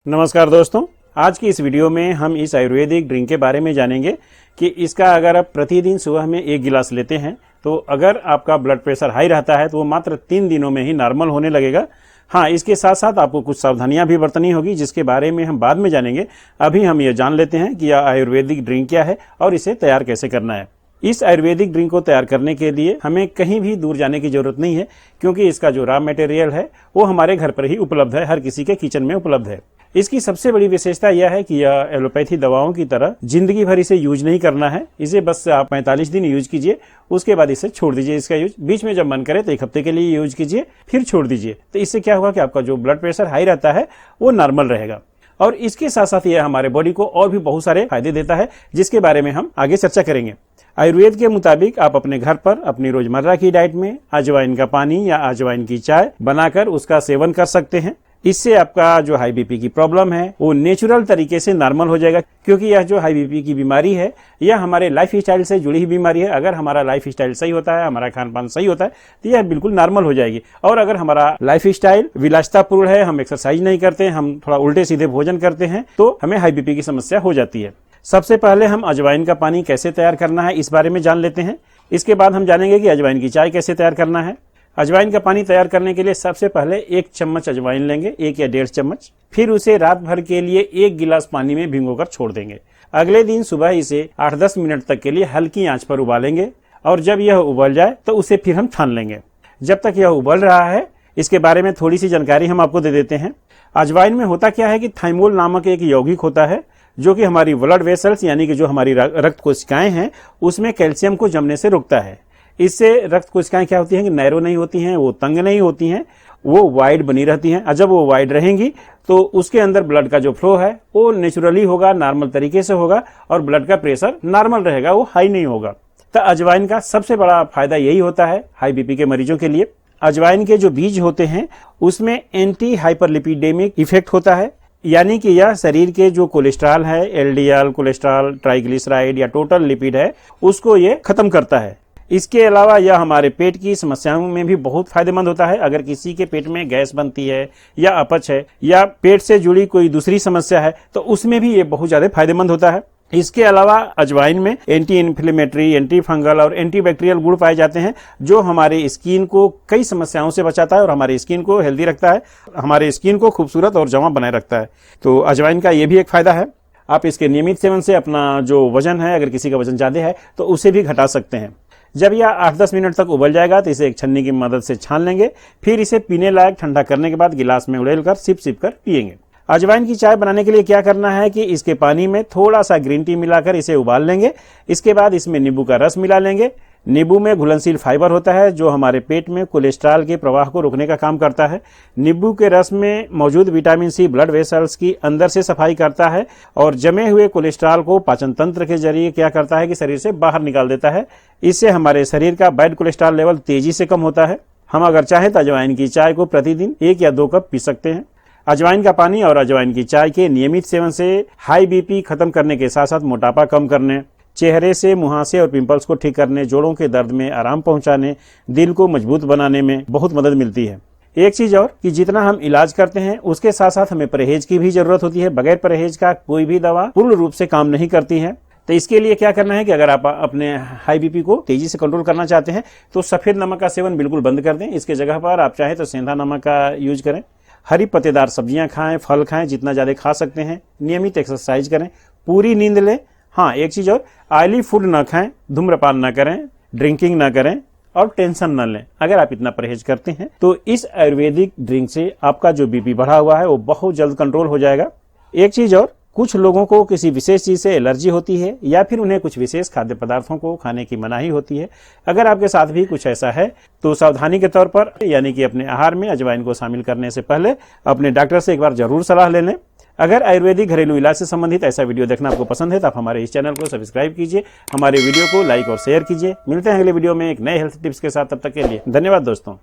नमस्कार दोस्तों, आज की इस वीडियो में हम इस आयुर्वेदिक ड्रिंक के बारे में जानेंगे कि इसका अगर आप प्रतिदिन सुबह में 1 गिलास लेते हैं तो अगर आपका ब्लड प्रेशर हाई रहता है तो वो मात्र 3 दिनों में ही नॉर्मल होने लगेगा। हाँ, इसके साथ साथ आपको कुछ सावधानियां भी बरतनी होगी जिसके बारे में हम बाद में जानेंगे। अभी हम ये जान लेते हैं कि यह आयुर्वेदिक ड्रिंक क्या है और इसे तैयार कैसे करना है। इस आयुर्वेदिक ड्रिंक को तैयार करने के लिए हमें कहीं भी दूर जाने की जरूरत नहीं है, क्योंकि इसका जो रॉ मटेरियल है वो हमारे घर पर ही उपलब्ध है, हर किसी के किचन में उपलब्ध है। इसकी सबसे बड़ी विशेषता यह है कि यह एलोपैथी दवाओं की तरह जिंदगी भर इसे यूज नहीं करना है। इसे बस आप 45 दिन यूज कीजिए, उसके बाद इसे छोड़ दीजिए। इसका यूज बीच में जब मन करे तो 1 हफ्ते के लिए यूज कीजिए, फिर छोड़ दीजिए। तो इससे क्या होगा कि आपका जो ब्लड प्रेशर हाई रहता है वो नॉर्मल रहेगा। और इसके साथ साथ यह हमारे बॉडी को और भी बहुत सारे फायदे देता है, जिसके बारे में हम आगे चर्चा करेंगे। आयुर्वेद के मुताबिक आप अपने घर पर अपनी रोजमर्रा की डाइट में अजवाइन का पानी या अजवाइन की चाय बनाकर उसका सेवन कर सकते हैं। इससे आपका जो हाई बीपी की प्रॉब्लम है वो नेचुरल तरीके से नॉर्मल हो जाएगा, क्योंकि यह जो हाई बीपी की बीमारी है यह हमारे लाइफ स्टाइल से जुड़ी हुई बीमारी है। अगर हमारा लाइफ स्टाइल सही होता है, हमारा खान पान सही होता है तो यह बिल्कुल नॉर्मल हो जाएगी। और अगर हमारा लाइफ स्टाइल विलासितापूर्ण है, हम एक्सरसाइज नहीं करते, हम थोड़ा उल्टे सीधे भोजन करते हैं, तो हमें हाई बीपी की समस्या हो जाती है। सबसे पहले हम अजवाइन का पानी कैसे तैयार करना है इस बारे में जान लेते हैं। इसके बाद हम जानेंगे कि अजवाइन की चाय कैसे तैयार करना है। अजवाइन का पानी तैयार करने के लिए सबसे पहले 1 चम्मच अजवाइन लेंगे, 1 या 1.5 चम्मच। फिर उसे रात भर के लिए 1 गिलास पानी में भिगोकर छोड़ देंगे। अगले दिन सुबह इसे 8-10 मिनट तक के लिए हल्की आंच पर उबालेंगे और जब यह उबल जाए तो उसे फिर हम छान लेंगे। जब तक यह उबल रहा है इसके बारे में थोड़ी सी जानकारी हम आपको दे देते हैं। अजवाइन में होता क्या है कि थाइमोल नामक एक यौगिक होता है जो कि हमारी ब्लड वेसल्स यानी कि जो हमारी रक्त कोशिकाएं हैं उसमें कैल्शियम को जमने से रोकता है। इससे रक्त कोशिकाएं क्या होती हैं कि नैरो नहीं होती हैं, वो तंग नहीं होती हैं, वो वाइड बनी रहती हैं। और जब वो वाइड रहेंगी तो उसके अंदर ब्लड का जो फ्लो है वो नेचुरली होगा, नॉर्मल तरीके से होगा और ब्लड का प्रेशर नॉर्मल रहेगा, वो हाई नहीं होगा। तो अजवाइन का सबसे बड़ा फायदा यही होता है हाई बीपी के मरीजों के लिए। अजवाइन के जो बीज होते हैं उसमें एंटी हाइपरलिपिडेमिक इफेक्ट होता है, यानी कि यह शरीर के जो कोलेस्ट्रॉल है, एलडीएल कोलेस्ट्रॉल, ट्राइग्लिसराइड या टोटल लिपिड है, उसको ये खत्म करता है। इसके अलावा यह हमारे पेट की समस्याओं में भी बहुत फायदेमंद होता है। अगर किसी के पेट में गैस बनती है या अपच है या पेट से जुड़ी कोई दूसरी समस्या है तो उसमें भी ये बहुत ज्यादा फायदेमंद होता है। इसके अलावा अजवाइन में एंटी इन्फ्लेमेटरी, एंटी फंगल और एंटी बैक्टीरियल गुण पाए जाते हैं जो हमारे स्किन को कई समस्याओं से बचाता है और हमारे स्किन को हेल्दी रखता है, हमारे स्किन को खूबसूरत और जवां बनाए रखता है। तो अजवाइन का ये भी एक फायदा है। आप इसके नियमित सेवन से अपना जो वजन है, अगर किसी का वजन ज्यादा है तो उसे भी घटा सकते हैं। जब यह 8-10 मिनट तक उबल जाएगा तो इसे एक छन्नी की मदद से छान लेंगे। फिर इसे पीने लायक ठंडा करने के बाद गिलास में उड़ेलकर सिप सिप कर पिएंगे। अजवाइन की चाय बनाने के लिए क्या करना है कि इसके पानी में थोड़ा सा ग्रीन टी मिलाकर इसे उबाल लेंगे। इसके बाद इसमें नींबू का रस मिला लेंगे। नींबू में घुलनशील फाइबर होता है जो हमारे पेट में कोलेस्ट्रॉल के प्रवाह को रोकने का काम करता है। नींबू के रस में मौजूद विटामिन सी ब्लड वेसल्स की अंदर से सफाई करता है और जमे हुए कोलेस्ट्रॉल को पाचन तंत्र के जरिए क्या करता है कि शरीर से बाहर निकाल देता है। इससे हमारे शरीर का बैड कोलेस्ट्रॉल लेवल तेजी से कम होता है। हम अगर चाहें तो अजवाइन की चाय को प्रतिदिन 1 या 2 कप पी सकते हैं। अजवाइन का पानी और अजवाइन की चाय के नियमित सेवन से हाई बीपी खत्म करने के साथ साथ मोटापा कम करने, चेहरे से, मुहासे और पिंपल्स को ठीक करने, जोड़ों के दर्द में आराम पहुंचाने, दिल को मजबूत बनाने में बहुत मदद मिलती है। एक चीज और कि जितना हम इलाज करते हैं उसके साथ साथ हमें परहेज की भी जरूरत होती है। बगैर परहेज का कोई भी दवा पूर्ण रूप से काम नहीं करती है। तो इसके लिए क्या करना है कि अगर आप अपने हाई बीपी को तेजी से कंट्रोल करना चाहते हैं तो सफेद नमक का सेवन बिल्कुल बंद कर दें। इसके जगह पर आप चाहें तो सेंधा नमक का यूज करें। हरी पत्तेदार सब्जियां खाएं, फल खाएं, जितना ज्यादा खा सकते हैं। नियमित एक्सरसाइज करें, पूरी नींद लें। हाँ, एक चीज और, ऑयली फूड न खाएं, धूम्रपान न करें, ड्रिंकिंग न करें और टेंशन न लें। अगर आप इतना परहेज करते हैं तो इस आयुर्वेदिक ड्रिंक से आपका जो बीपी बढ़ा हुआ है वो बहुत जल्द कंट्रोल हो जाएगा। एक चीज और, कुछ लोगों को किसी विशेष चीज से एलर्जी होती है या फिर उन्हें कुछ विशेष खाद्य पदार्थों को खाने की मनाही होती है। अगर आपके साथ भी कुछ ऐसा है तो सावधानी के तौर पर यानी कि अपने आहार में अजवाइन को शामिल करने से पहले अपने डॉक्टर से एक बार जरूर सलाह ले लें। अगर आयुर्वेदिक घरेलू इलाज से संबंधित ऐसा वीडियो देखना आपको पसंद है तो आप हमारे इस चैनल को सब्सक्राइब कीजिए, हमारे वीडियो को लाइक और शेयर कीजिए। मिलते हैं अगले वीडियो में एक नए हेल्थ टिप्स के साथ। तब तक के लिए धन्यवाद दोस्तों।